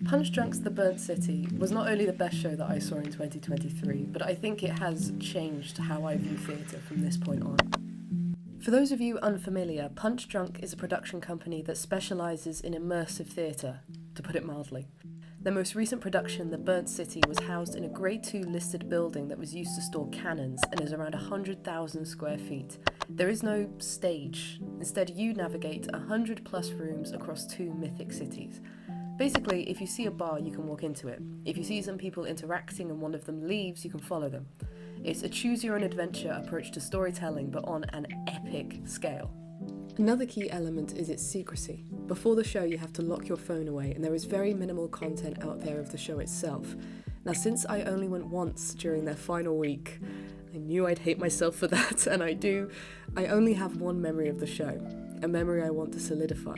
Punchdrunk's The Burnt City was not only the best show that I saw in 2023, but I think it has changed how I view theatre from this point on. For those of you unfamiliar, Punchdrunk is a production company that specialises in immersive theatre, to put it mildly. Their most recent production, The Burnt City, was housed in a Grade 2 listed building that was used to store cannons and is around 100,000 square feet. There is no stage. Instead, you navigate 100 plus rooms across 2 mythic cities. Basically, if you see a bar, you can walk into it. If you see some people interacting and one of them leaves, you can follow them. It's a choose-your-own-adventure approach to storytelling, but on an epic scale. Another key element is its secrecy. Before the show, you have to lock your phone away, and there is very minimal content out there of the show itself. Now, since I only went once during their final week, I knew I'd hate myself for that, and I do. I only have one memory of the show, a memory I want to solidify.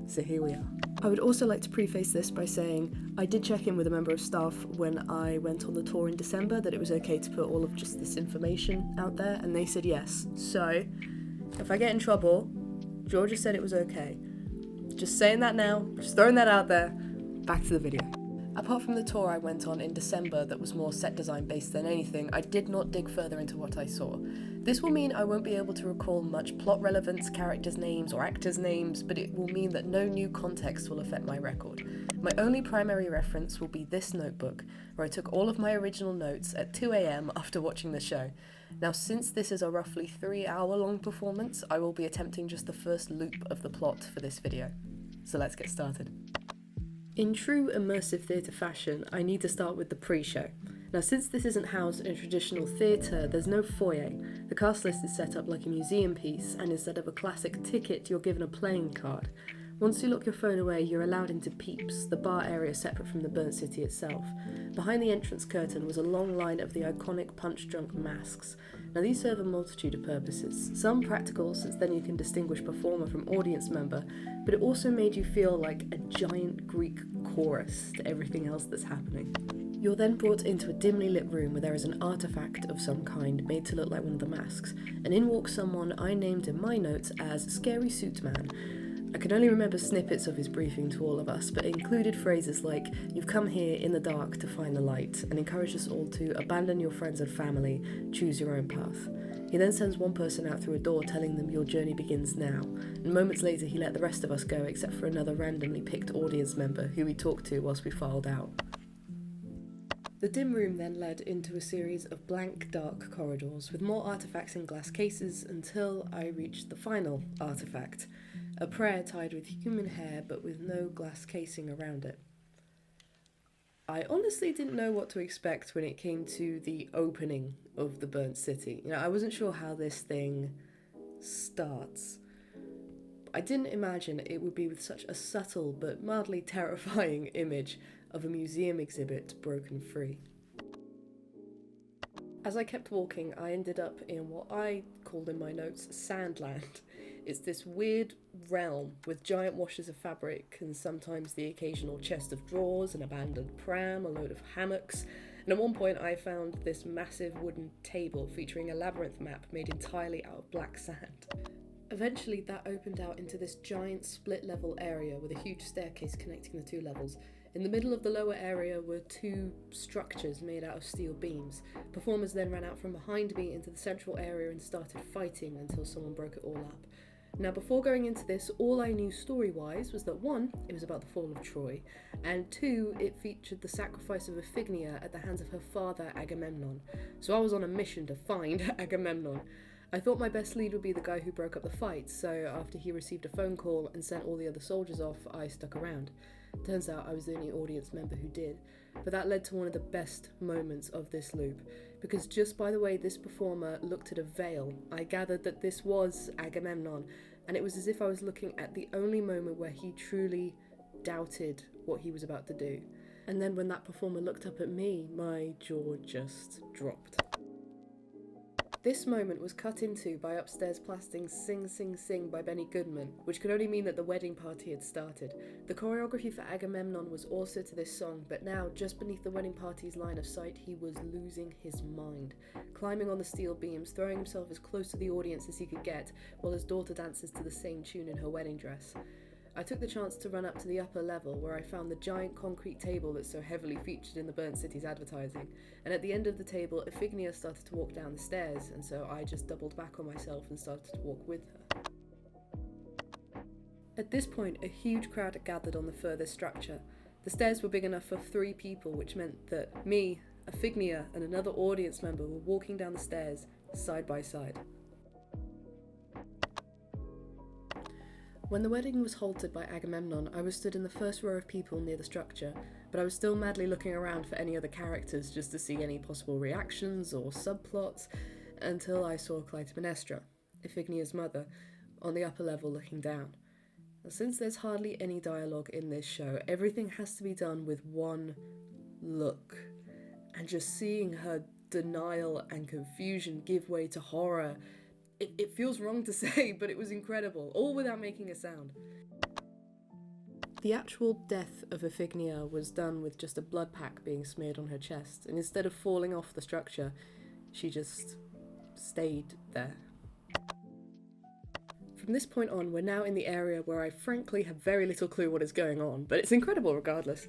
So here we are. I would also like to preface this by saying I did check in with a member of staff when I went on the tour in December that it was okay to put all of just this information out there, and they said yes. So, if I get in trouble, Georgia said it was okay. Just saying that now, just throwing that out there. Back to the video. Apart from the tour I went on in December that was more set design based than anything, I did not dig further into what I saw. This will mean I won't be able to recall much plot relevance, characters' names, or actors' names, but it will mean that no new context will affect my record. My only primary reference will be this notebook, where I took all of my original notes at 2 a.m. after watching the show. Now, since this is a roughly 3-hour-long performance, I will be attempting just the first loop of the plot for this video. So let's get started. In true immersive theatre fashion, I need to start with the pre-show. Now, since this isn't housed in a traditional theatre, there's no foyer. The cast list is set up like a museum piece, and instead of a classic ticket, you're given a playing card. Once you lock your phone away, you're allowed into Peeps, the bar area separate from the Burnt City itself. Behind the entrance curtain was a long line of the iconic Punchdrunk masks. Now, these serve a multitude of purposes. Some practical, since then you can distinguish performer from audience member, but it also made you feel like a giant Greek chorus to everything else that's happening. You're then brought into a dimly lit room where there is an artifact of some kind made to look like one of the masks, and in walks someone I named in my notes as Scary Suit Man. I can only remember snippets of his briefing to all of us, but it included phrases like, "You've come here in the dark to find the light," and encouraged us all to abandon your friends and family, choose your own path. He then sends one person out through a door telling them your journey begins now, and moments later he let the rest of us go except for another randomly picked audience member who we talked to whilst we filed out. The dim room then led into a series of blank, dark corridors with more artifacts in glass cases until I reached the final artifact, a prayer tied with human hair but with no glass casing around it. I honestly didn't know what to expect when it came to the opening of the Burnt City. I wasn't sure how this thing starts. I didn't imagine it would be with such a subtle but mildly terrifying image of a museum exhibit broken free. As I kept walking, I ended up in what I called in my notes Sandland. It's this weird realm with giant washes of fabric and sometimes the occasional chest of drawers, an abandoned pram, a load of hammocks, and at one point I found this massive wooden table featuring a labyrinth map made entirely out of black sand. Eventually that opened out into this giant split-level area with a huge staircase connecting the 2 levels. In the middle of the lower area were 2 structures made out of steel beams. Performers then ran out from behind me into the central area and started fighting until someone broke it all up. Now, before going into this, all I knew story-wise was that 1, it was about the fall of Troy, and 2, it featured the sacrifice of Iphigenia at the hands of her father Agamemnon. So I was on a mission to find Agamemnon. I thought my best lead would be the guy who broke up the fight, so after he received a phone call and sent all the other soldiers off, I stuck around. Turns out I was the only audience member who did, but that led to one of the best moments of this loop, because just by the way this performer looked at a veil, I gathered that this was Agamemnon, and it was as if I was looking at the only moment where he truly doubted what he was about to do. And then when that performer looked up at me, my jaw just dropped. This moment was cut into by upstairs blasting Sing Sing Sing by Benny Goodman, which could only mean that the wedding party had started. The choreography for Agamemnon was also to this song, but now, just beneath the wedding party's line of sight, he was losing his mind. Climbing on the steel beams, throwing himself as close to the audience as he could get, while his daughter dances to the same tune in her wedding dress. I took the chance to run up to the upper level where I found the giant concrete table that's so heavily featured in the Burnt City's advertising, and at the end of the table, Iphigenia started to walk down the stairs, and so I just doubled back on myself and started to walk with her. At this point, a huge crowd had gathered on the furthest structure. The stairs were big enough for 3 people, which meant that me, Iphigenia, and another audience member were walking down the stairs, side by side. When the wedding was halted by Agamemnon, I was stood in the first row of people near the structure, but I was still madly looking around for any other characters just to see any possible reactions or subplots, until I saw Clytemnestra, Iphigenia's mother, on the upper level looking down. Now, since there's hardly any dialogue in this show, everything has to be done with one look, and just seeing her denial and confusion give way to horror, it feels wrong to say, but it was incredible, all without making a sound. The actual death of Iphigenia was done with just a blood pack being smeared on her chest, and instead of falling off the structure, she just stayed there. From this point on, we're now in the area where I frankly have very little clue what is going on, but it's incredible regardless.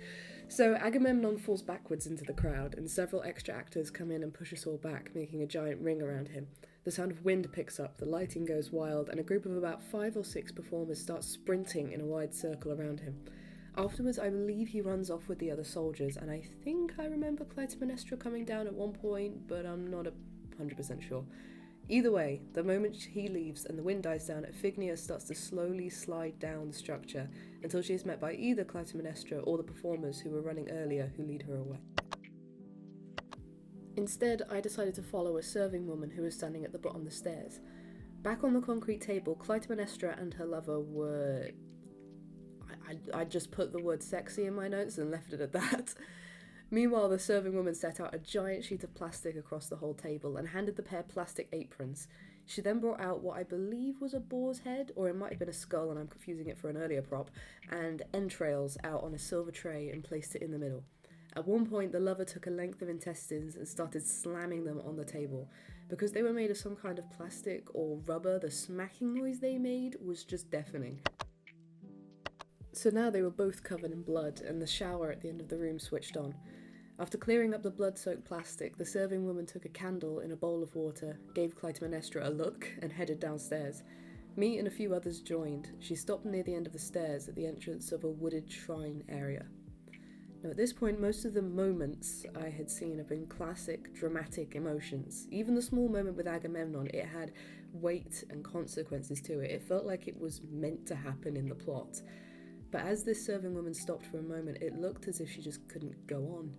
So Agamemnon falls backwards into the crowd, and several extra actors come in and push us all back, making a giant ring around him. The sound of wind picks up, the lighting goes wild, and a group of about 5 or 6 performers start sprinting in a wide circle around him. Afterwards, I believe he runs off with the other soldiers, and I think I remember Clytemnestra coming down at one point, but I'm not 100% sure. Either way, the moment he leaves and the wind dies down, Iphigenia starts to slowly slide down the structure until she is met by either Clytemnestra or the performers who were running earlier who lead her away. Instead, I decided to follow a serving woman who was standing at the bottom of the stairs. Back on the concrete table, Clytemnestra and her lover were... I just put the word sexy in my notes and left it at that. Meanwhile, the serving woman set out a giant sheet of plastic across the whole table and handed the pair plastic aprons. She then brought out what I believe was a boar's head, or it might have been a skull and I'm confusing it for an earlier prop, and entrails out on a silver tray and placed it in the middle. At one point, the lover took a length of intestines and started slamming them on the table. Because they were made of some kind of plastic or rubber, the smacking noise they made was just deafening. So now they were both covered in blood, and the shower at the end of the room switched on. After clearing up the blood-soaked plastic, the serving woman took a candle in a bowl of water, gave Clytemnestra a look, and headed downstairs. Me and a few others joined. She stopped near the end of the stairs at the entrance of a wooded shrine area. Now, at this point, most of the moments I had seen have been classic, dramatic emotions. Even the small moment with Agamemnon, it had weight and consequences to it. It felt like it was meant to happen in the plot. But as this serving woman stopped for a moment, it looked as if she just couldn't go on.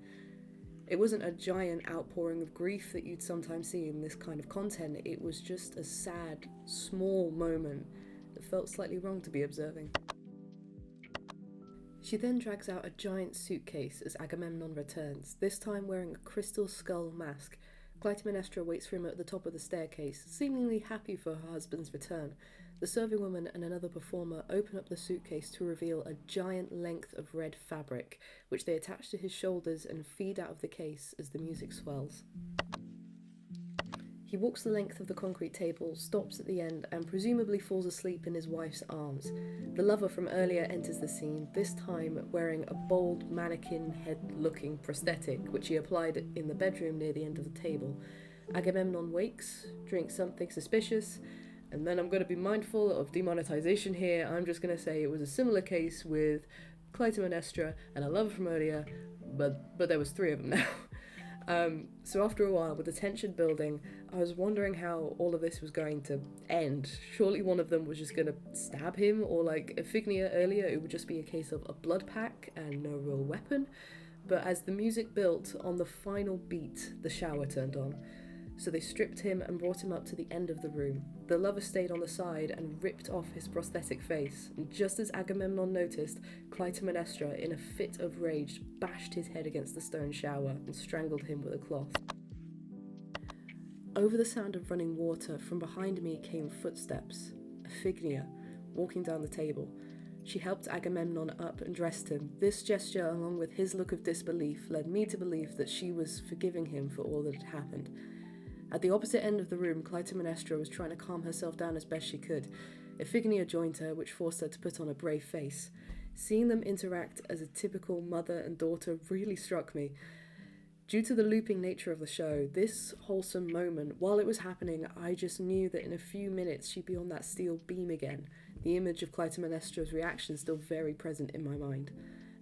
It wasn't a giant outpouring of grief that you'd sometimes see in this kind of content. It was just a sad, small moment that felt slightly wrong to be observing. She then drags out a giant suitcase as Agamemnon returns, this time wearing a crystal skull mask. Clytemnestra waits for him at the top of the staircase, seemingly happy for her husband's return. The serving woman and another performer open up the suitcase to reveal a giant length of red fabric, which they attach to his shoulders and feed out of the case as the music swells. He walks the length of the concrete table, stops at the end, and presumably falls asleep in his wife's arms. The lover from earlier enters the scene, this time wearing a bold mannequin head-looking prosthetic, which he applied in the bedroom near the end of the table. Agamemnon wakes, drinks something suspicious, and then I'm going to be mindful of demonetization here. I'm just going to say it was a similar case with Clytemnestra and a lover from earlier, but there was 3 of them now. So after a while, with the tension building, I was wondering how all of this was going to end. Surely one of them was just going to stab him, or like Iphigenia earlier, it would just be a case of a blood pack and no real weapon. But as the music built, on the final beat, the shower turned on. So they stripped him and brought him up to the end of the room. The lover stayed on the side and ripped off his prosthetic face, and just as Agamemnon noticed, Clytemnestra, in a fit of rage, bashed his head against the stone shower and strangled him with a cloth. Over the sound of running water, from behind me came footsteps. Iphigenia, walking down the table. She helped Agamemnon up and dressed him. This gesture, along with his look of disbelief, led me to believe that she was forgiving him for all that had happened. At the opposite end of the room, Clytemnestra was trying to calm herself down as best she could. Iphigenia joined her, which forced her to put on a brave face. Seeing them interact as a typical mother and daughter really struck me. Due to the looping nature of the show, this wholesome moment, while it was happening, I just knew that in a few minutes she'd be on that steel beam again, the image of Clytemnestra's reaction still very present in my mind.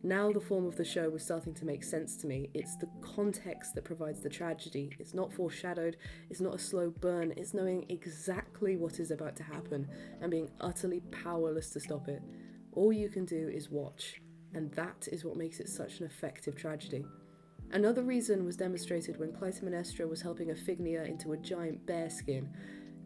Now the form of the show was starting to make sense to me. It's the context that provides the tragedy. It's not foreshadowed, it's not a slow burn, it's knowing exactly what is about to happen and being utterly powerless to stop it. All you can do is watch, and that is what makes it such an effective tragedy. Another reason was demonstrated when Clytemnestra was helping Iphigenia into a giant bear skin.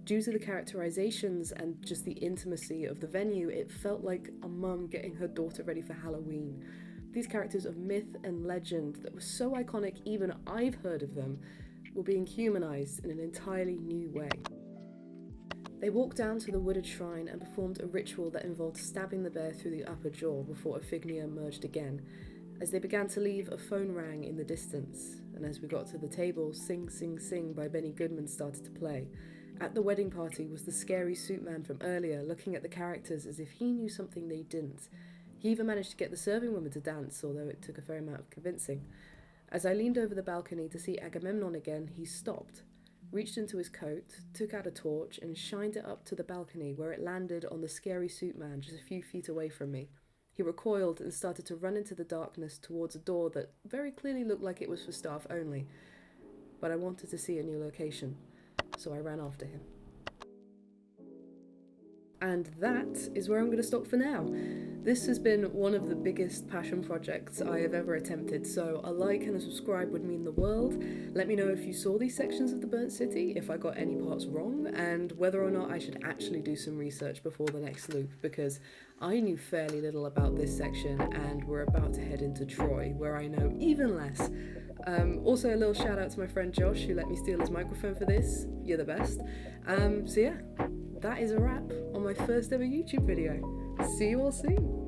Due to the characterizations and just the intimacy of the venue, it felt like a mum getting her daughter ready for Halloween. These characters of myth and legend that were so iconic even I've heard of them were being humanized in an entirely new way. They walked down to the wooded shrine and performed a ritual that involved stabbing the bear through the upper jaw before Iphigenia emerged again. As they began to leave, a phone rang in the distance, and as we got to the table, Sing Sing Sing by Benny Goodman started to play. At the wedding party was the scary suit man from earlier, looking at the characters as if he knew something they didn't. He even managed to get the serving woman to dance, although it took a fair amount of convincing. As I leaned over the balcony to see Agamemnon again, he stopped, reached into his coat, took out a torch, and shined it up to the balcony where it landed on the scary suit man just a few feet away from me. He recoiled and started to run into the darkness towards a door that very clearly looked like it was for staff only. But I wanted to see a new location, so I ran after him. And that is where I'm going to stop for now. This has been one of the biggest passion projects I have ever attempted, so a like and a subscribe would mean the world. Let me know if you saw these sections of the Burnt City, if I got any parts wrong, and whether or not I should actually do some research before the next loop, because I knew fairly little about this section and we're about to head into Troy, where I know even less. Also a little shout out to my friend Josh, who let me steal his microphone for this. You're the best. So yeah, that is a wrap on my first ever YouTube video. See you all soon.